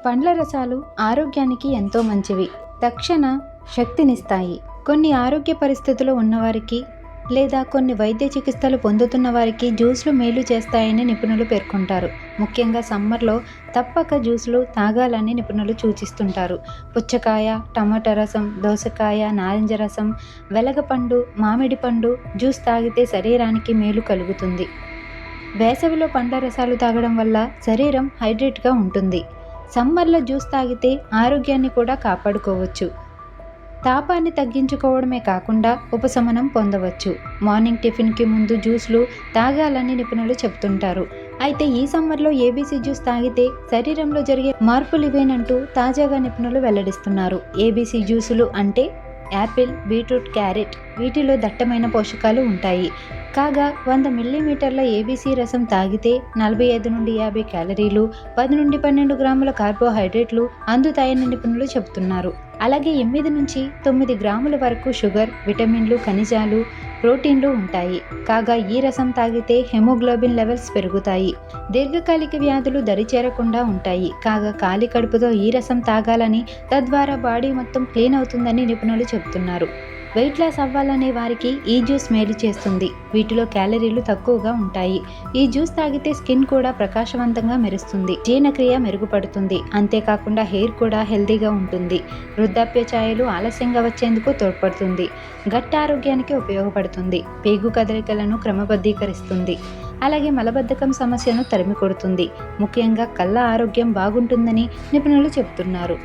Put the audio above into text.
పండ్ల రసాలు ఆరోగ్యానికి ఎంతో మంచివి. తక్షణ శక్తినిస్తాయి. కొన్ని ఆరోగ్య పరిస్థితులు ఉన్నవారికి లేదా కొన్ని వైద్య చికిత్సలు పొందుతున్న వారికి జ్యూస్లు మేలు చేస్తాయని నిపుణులు పేర్కొంటారు. ముఖ్యంగా సమ్మర్లో తప్పక జ్యూస్లు తాగాలని నిపుణులు సూచిస్తుంటారు. పుచ్చకాయ, టమాటా రసం, దోసకాయ, నారింజ రసం, వెలగపండు, మామిడి పండు జ్యూస్ తాగితే శరీరానికి మేలు కలుగుతుంది. వేసవిలో పండ్ల రసాలు తాగడం వల్ల శరీరం హైడ్రేట్గా ఉంటుంది. సమ్మర్లో జ్యూస్ తాగితే ఆరోగ్యాన్ని కూడా కాపాడుకోవచ్చు. తాపాన్ని తగ్గించుకోవడమే కాకుండా ఉపశమనం పొందవచ్చు. మార్నింగ్ టిఫిన్కి ముందు జ్యూస్లు తాగాలని నిపుణులు చెబుతుంటారు. అయితే ఈ సమ్మర్లో ఏబీసీ జ్యూస్ తాగితే శరీరంలో జరిగే మార్పులు ఇవేనంటూ తాజాగా నిపుణులు వెల్లడిస్తున్నారు. ఏబీసీ జ్యూసులు అంటే యాపిల్, బీట్రూట్, క్యారెట్ వీటిలో దట్టమైన పోషకాలు ఉంటాయి. కాగా 100 మిల్లీమీటర్ల ఏబీసీ రసం తాగితే 45 నుండి 50 క్యాలరీలు, 10 నుండి 12 గ్రాముల కార్బోహైడ్రేట్లు అందుతాయని నిపుణులు చెబుతున్నారు. అలాగే 8 నుంచి 9 గ్రాముల వరకు షుగర్, విటమిన్లు, ఖనిజాలు, ప్రోటీన్లు ఉంటాయి. కాగా ఈ రసం తాగితే హెమోగ్లోబిన్ లెవెల్స్ పెరుగుతాయి. దీర్ఘకాలిక వ్యాధులు దరిచేరకుండా ఉంటాయి. కాగా ఖాళీ కడుపుతో ఈ రసం తాగాలని, తద్వారా బాడీ మొత్తం క్లీన్ అవుతుందని నిపుణులు చెబుతున్నారు. వెయిట్ లాస్ అవ్వాలనే వారికి ఈ జ్యూస్ మేలు చేస్తుంది. వీటిలో క్యాలరీలు తక్కువగా ఉంటాయి. ఈ జ్యూస్ తాగితే స్కిన్ కూడా ప్రకాశవంతంగా మెరుస్తుంది, జీర్ణక్రియ మెరుగుపడుతుంది. అంతేకాకుండా హెయిర్ కూడా హెల్తీగా ఉంటుంది. వృద్ధాప్య ఛాయలు ఆలస్యంగా వచ్చేందుకు తోడ్పడుతుంది. గట్ ఆరోగ్యానికి ఉపయోగపడుతుంది. పేగు కదలికలను క్రమబద్ధీకరిస్తుంది. అలాగే మలబద్ధకం సమస్యను తరిమి కొడుతుంది. ముఖ్యంగా కళ్ళ ఆరోగ్యం బాగుంటుందని నిపుణులు చెబుతున్నారు.